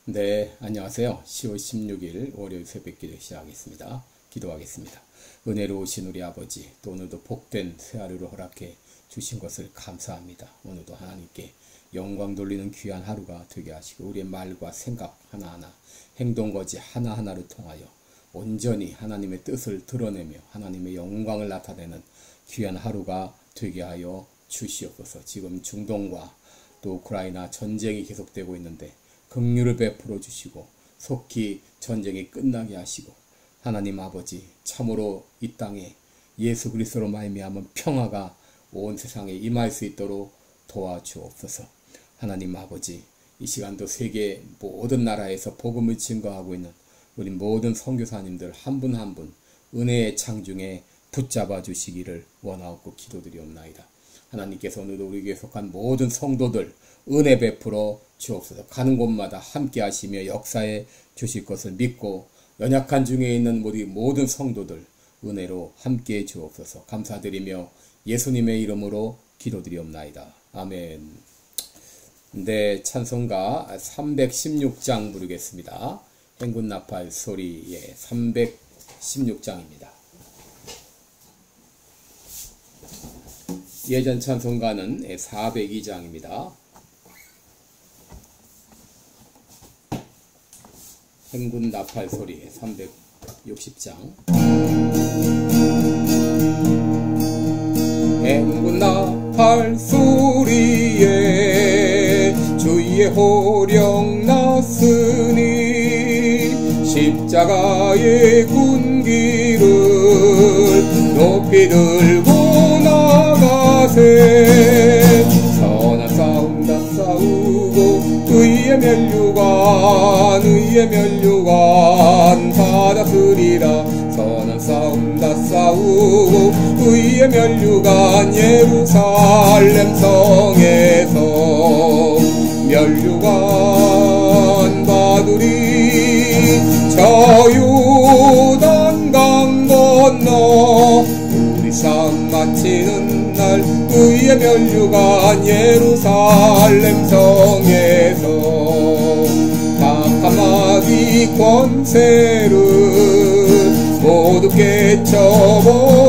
네, 안녕하세요. 10월 16일 월요일 새벽기도 시작하겠습니다. 기도하겠습니다. 은혜로우신 우리 아버지, 또 오늘도 복된 새하루를 허락해 주신 것을 감사합니다. 오늘도 하나님께 영광 돌리는 귀한 하루가 되게 하시고 우리의 말과 생각 하나하나, 행동거지 하나하나를 통하여 온전히 하나님의 뜻을 드러내며 하나님의 영광을 나타내는 귀한 하루가 되게 하여 주시옵소서. 지금 중동과 또 우크라이나 전쟁이 계속되고 있는데 긍휼을 베풀어 주시고 속히 전쟁이 끝나게 하시고 하나님 아버지, 참으로 이 땅에 예수 그리스도로 말미암은 평화가 온 세상에 임할 수 있도록 도와주옵소서. 하나님 아버지, 이 시간도 세계 모든 나라에서 복음을 증거하고 있는 우리 모든 선교사님들 한 분 한 분 은혜의 창중에 붙잡아 주시기를 원하옵고 기도드리옵나이다. 하나님께서 오늘도 우리 교회에 속한 모든 성도들 은혜 베풀어 주옵소서. 가는 곳마다 함께 하시며 역사해 주실 것을 믿고 연약한 중에 있는 우리 모든 성도들 은혜로 함께 해 주옵소서. 감사드리며 예수님의 이름으로 기도드리옵나이다. 아멘. 네, 찬송가 316장 부르겠습니다. 행군나팔 소리의 316장입니다. 예전 찬송가는 402장입니다. 행군 나팔 소리 360장. 행군 나팔 소리에 주의 호령 났으니 십자가의 군기를 높이 들고 나가세. 선한 싸움 다 싸우고 의의 멸류관 받았으리라. 선한 싸움 다 싸우고 의의 멸류관 예루살렘 성에서 멸류관 받으리. 저 요단 강 건너 우리 싸움 마치는 날 의의 멸류관 예루살렘 성에서 마귀 권세를 모두 깨쳐버리고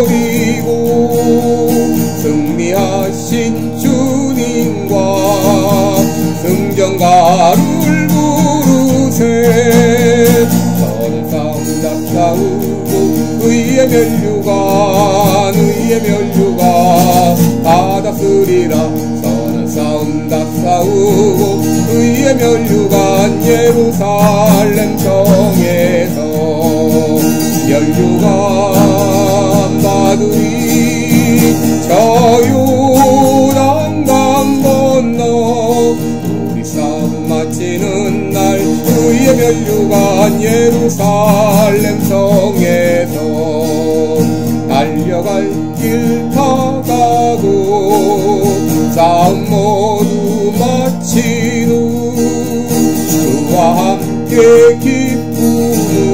승리하신 주님과 승전가를 부르세. 선한 싸움 다 싸우고 의의 멸류관 받았으리라. 선한 싸움 다 싸우고 의의 멸류관 예루살렘 성에서 멸류관 받으리. 저 요단강 건너 우리 싸움 마치는 날 의의 멸류관 예루살렘 성에서 달려갈 길 다 가고 싸움 모두 마친 후 그와 함께 기쁨은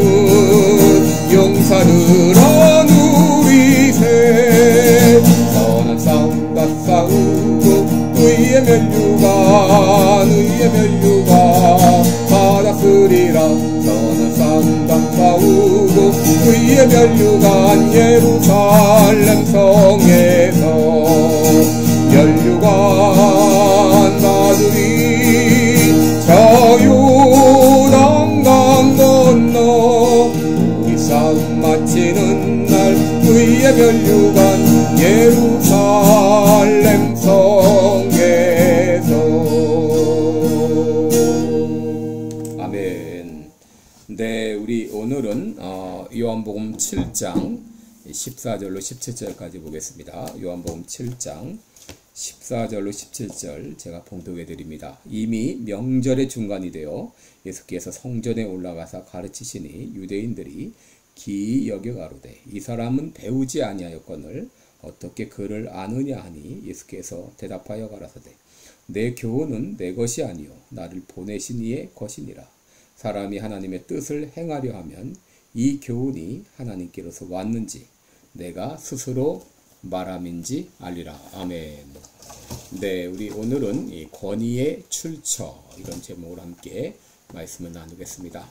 용사들 나누리세. 선한 싸움 다 싸우고 의의 멸류관 받았으리라. 선한 싸움 다 싸우고 의의 멸류관 예루살렘 성에서 멸류관 받으리. 저 요단강 건너 우리 싸움 마치는 날 의의 멸류관 예루살렘 성에서. 아멘. 네, 우리 오늘은 요한복음 7장 14절로 17절까지 보겠습니다. 요한복음 7장 14절로 17절 제가 봉독해 드립니다. 이미 명절의 중간이 되어 예수께서 성전에 올라가서 가르치시니 유대인들이 기이 여겨 가로되 이 사람은 배우지 아니하였거늘 어떻게 그를 아느냐 하니 예수께서 대답하여 가라사대 내 교훈은 내 것이 아니요 나를 보내신 이의 것이니라. 사람이 하나님의 뜻을 행하려 하면 이 교훈이 하나님께로서 왔는지 내가 스스로 말함인지 알리라. 아멘. 네, 우리 오늘은 이 권위의 출처 이런 제목을 함께 말씀을 나누겠습니다.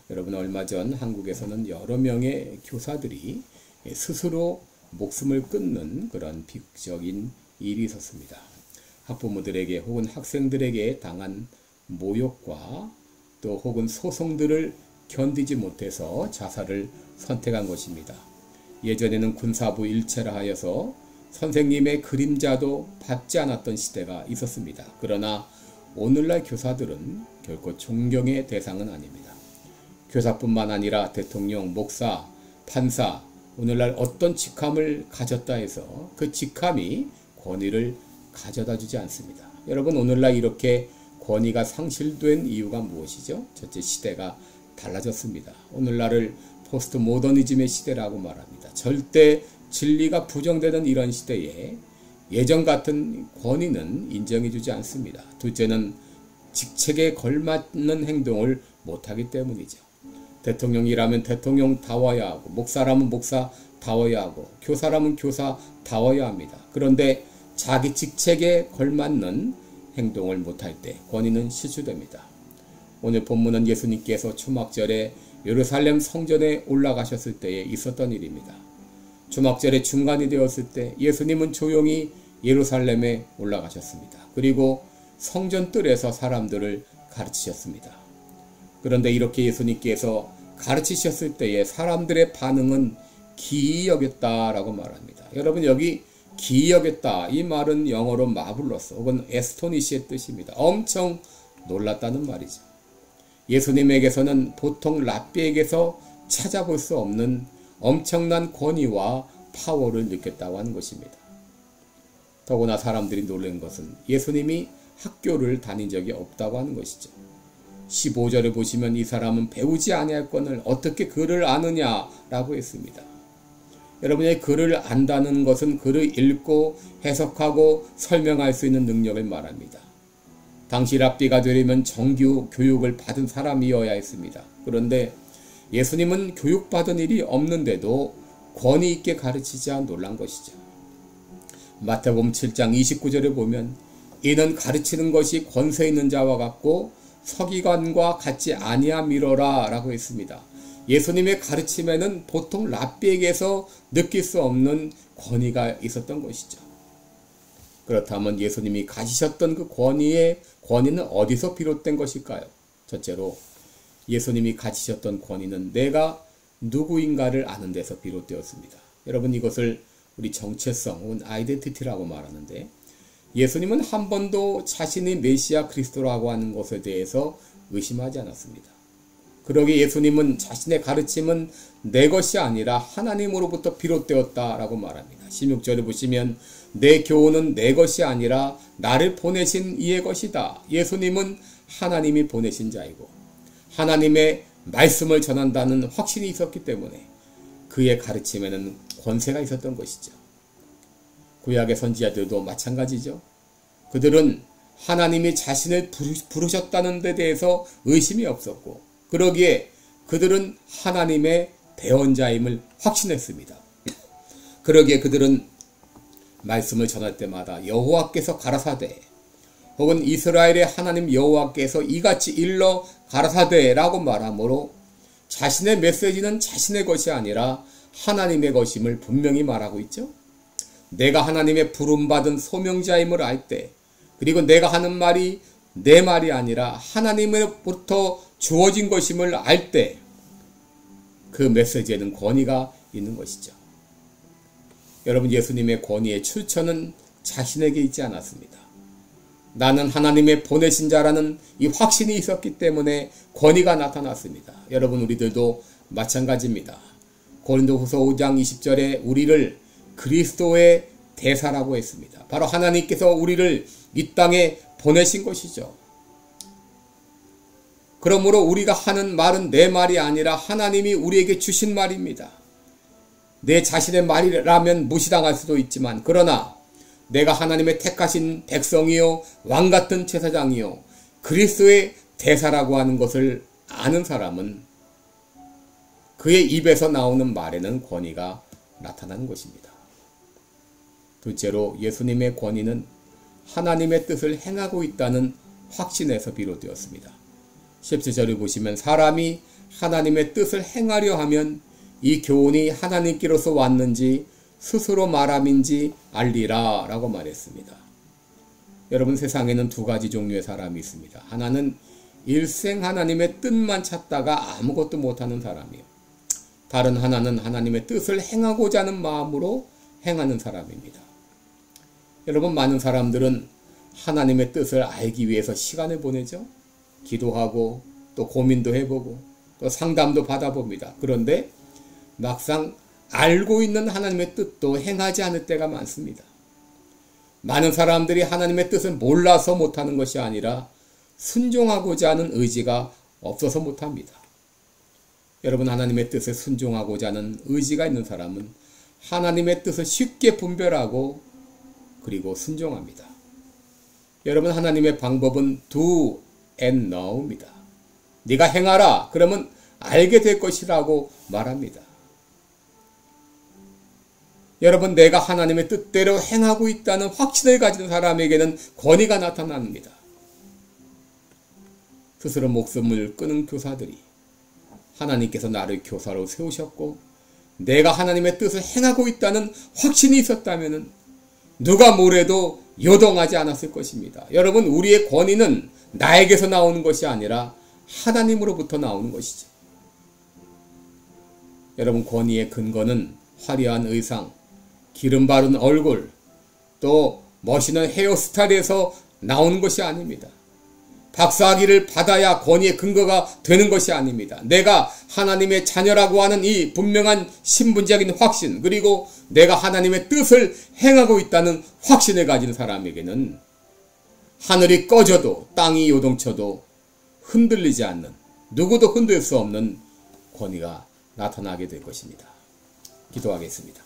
여러분, 얼마 전 한국에서는 여러 명의 교사들이 스스로 목숨을 끊는 그런 비극적인 일이 있었습니다. 학부모들에게 혹은 학생들에게 당한 모욕과 또 혹은 소송들을 견디지 못해서 자살을 선택한 것입니다. 예전에는 군사부 일체라 하여서 선생님의 그림자도 받지 않았던 시대가 있었습니다. 그러나 오늘날 교사들은 결코 존경의 대상은 아닙니다. 교사뿐만 아니라 대통령, 목사, 판사, 오늘날 어떤 직함을 가졌다 해서 그 직함이 권위를 가져다 주지 않습니다. 여러분, 오늘날 이렇게 권위가 상실된 이유가 무엇이죠? 첫째, 시대가 달라졌습니다. 오늘날을 포스트 모더니즘의 시대라고 말합니다. 절대 진리가 부정되는 이런 시대에 예전 같은 권위는 인정해주지 않습니다. 둘째는 직책에 걸맞는 행동을 못하기 때문이죠. 대통령이라면 대통령다워야 하고, 목사라면 목사다워야 하고, 교사라면 교사다워야 합니다. 그런데 자기 직책에 걸맞는 행동을 못할 때 권위는 실추됩니다. 오늘 본문은 예수님께서 초막절에 예루살렘 성전에 올라가셨을 때에 있었던 일입니다. 초막절의 중간이 되었을 때 예수님은 조용히 예루살렘에 올라가셨습니다. 그리고 성전 뜰에서 사람들을 가르치셨습니다. 그런데 이렇게 예수님께서 가르치셨을 때에 사람들의 반응은 기이 여겼다라고 말합니다. 여러분, 여기 기이 여겼다, 이 말은 영어로 마블러스 혹은 에스토니시의 뜻입니다. 엄청 놀랐다는 말이죠. 예수님에게서는 보통 랍비에게서 찾아볼 수 없는 엄청난 권위와 파워를 느꼈다고 하는 것입니다. 더구나 사람들이 놀란 것은 예수님이 학교를 다닌 적이 없다고 하는 것이죠. 15절에 보시면 이 사람은 배우지 아니할거늘 어떻게 글을 아느냐라고 했습니다. 여러분의 글을 안다는 것은 글을 읽고 해석하고 설명할 수 있는 능력을 말합니다. 당시 랍비가 되려면 정규 교육을 받은 사람이어야 했습니다. 그런데 예수님은 교육받은 일이 없는데도 권위 있게 가르치자 놀란 것이죠. 마태복음 7장 29절에 보면 이는 가르치는 것이 권세 있는 자와 같고 서기관과 같지 아니함이로라 라고 했습니다. 예수님의 가르침에는 보통 랍비에게서 느낄 수 없는 권위가 있었던 것이죠. 그렇다면 예수님이 가지셨던 그 권위는 어디서 비롯된 것일까요? 첫째로 예수님이 가지셨던 권위는 내가 누구인가를 아는 데서 비롯되었습니다. 여러분, 이것을 우리 정체성 혹은 아이덴티티라고 말하는데, 예수님은 한 번도 자신이 메시아 그리스도라고 하는 것에 대해서 의심하지 않았습니다. 그러기에 예수님은 자신의 가르침은 내 것이 아니라 하나님으로부터 비롯되었다라고 말합니다. 16절에 보시면 내 교훈은 내 것이 아니라 나를 보내신 이의 것이다. 예수님은 하나님이 보내신 자이고 하나님의 말씀을 전한다는 확신이 있었기 때문에 그의 가르침에는 권세가 있었던 것이죠. 구약의 선지자들도 마찬가지죠. 그들은 하나님이 자신을 부르셨다는 데 대해서 의심이 없었고, 그러기에 그들은 하나님의 배원자임을 확신했습니다. 그러기에 그들은 말씀을 전할 때마다 여호와께서 가라사대 혹은 이스라엘의 하나님 여호와께서 이같이 일러 가라사대 라고 말하므로 자신의 메시지는 자신의 것이 아니라 하나님의 것임을 분명히 말하고 있죠. 내가 하나님의 부름받은 소명자임을 알 때, 그리고 내가 하는 말이 내 말이 아니라 하나님으로부터 주어진 것임을 알 때 그 메시지에는 권위가 있는 것이죠. 여러분, 예수님의 권위의 출처는 자신에게 있지 않았습니다. 나는 하나님의 보내신 자라는 이 확신이 있었기 때문에 권위가 나타났습니다. 여러분, 우리들도 마찬가지입니다. 고린도후서 5장 20절에 우리를 그리스도의 대사라고 했습니다. 바로 하나님께서 우리를 이 땅에 보내신 것이죠. 그러므로 우리가 하는 말은 내 말이 아니라 하나님이 우리에게 주신 말입니다. 내 자신의 말이라면 무시당할 수도 있지만, 그러나 내가 하나님의 택하신 백성이요 왕같은 제사장이요 그리스도의 대사라고 하는 것을 아는 사람은 그의 입에서 나오는 말에는 권위가 나타나는 것입니다. 둘째로 예수님의 권위는 하나님의 뜻을 행하고 있다는 확신에서 비롯되었습니다. 17절을 보시면 사람이 하나님의 뜻을 행하려 하면 이 교훈이 하나님께로서 왔는지 스스로 말함인지 알리라 라고 말했습니다. 여러분, 세상에는 두 가지 종류의 사람이 있습니다. 하나는 일생 하나님의 뜻만 찾다가 아무것도 못하는 사람이요. 다른 하나는 하나님의 뜻을 행하고자 하는 마음으로 행하는 사람입니다. 여러분, 많은 사람들은 하나님의 뜻을 알기 위해서 시간을 보내죠. 기도하고 또 고민도 해보고 또 상담도 받아봅니다. 그런데 막상 알고 있는 하나님의 뜻도 행하지 않을 때가 많습니다. 많은 사람들이 하나님의 뜻을 몰라서 못하는 것이 아니라 순종하고자 하는 의지가 없어서 못합니다. 여러분, 하나님의 뜻에 순종하고자 하는 의지가 있는 사람은 하나님의 뜻을 쉽게 분별하고 그리고 순종합니다. 여러분, 하나님의 방법은 do and know입니다. 네가 행하라 그러면 알게 될 것이라고 말합니다. 여러분, 내가 하나님의 뜻대로 행하고 있다는 확신을 가진 사람에게는 권위가 나타납니다. 스스로 목숨을 끊은 교사들이 하나님께서 나를 교사로 세우셨고 내가 하나님의 뜻을 행하고 있다는 확신이 있었다면 누가 뭐래도 요동하지 않았을 것입니다. 여러분, 우리의 권위는 나에게서 나오는 것이 아니라 하나님으로부터 나오는 것이죠. 여러분, 권위의 근거는 화려한 의상, 기름 바른 얼굴, 또 멋있는 헤어스타일에서 나오는 것이 아닙니다. 박사학위를 받아야 권위의 근거가 되는 것이 아닙니다. 내가 하나님의 자녀라고 하는 이 분명한 신분적인 확신, 그리고 내가 하나님의 뜻을 행하고 있다는 확신을 가진 사람에게는 하늘이 꺼져도 땅이 요동쳐도 흔들리지 않는, 누구도 흔들 수 없는 권위가 나타나게 될 것입니다. 기도하겠습니다.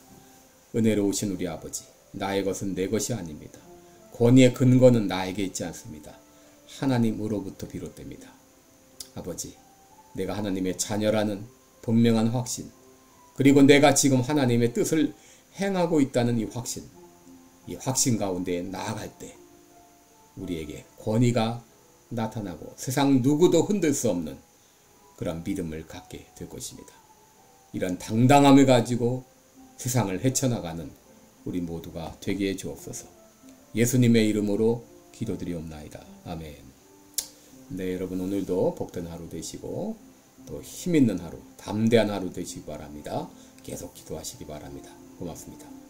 은혜로우신 우리 아버지, 나의 것은 내 것이 아닙니다. 권위의 근거는 나에게 있지 않습니다. 하나님으로부터 비롯됩니다. 아버지, 내가 하나님의 자녀라는 분명한 확신, 그리고 내가 지금 하나님의 뜻을 행하고 있다는 이 확신 가운데 나아갈 때 우리에게 권위가 나타나고 세상 누구도 흔들 수 없는 그런 믿음을 갖게 될 것입니다. 이런 당당함을 가지고 세상을 헤쳐나가는 우리 모두가 되게 해 주옵소서. 예수님의 이름으로 기도드리옵나이다. 아멘. 네, 여러분, 오늘도 복된 하루 되시고 또 힘있는 하루, 담대한 하루 되시기 바랍니다. 계속 기도하시기 바랍니다. 고맙습니다.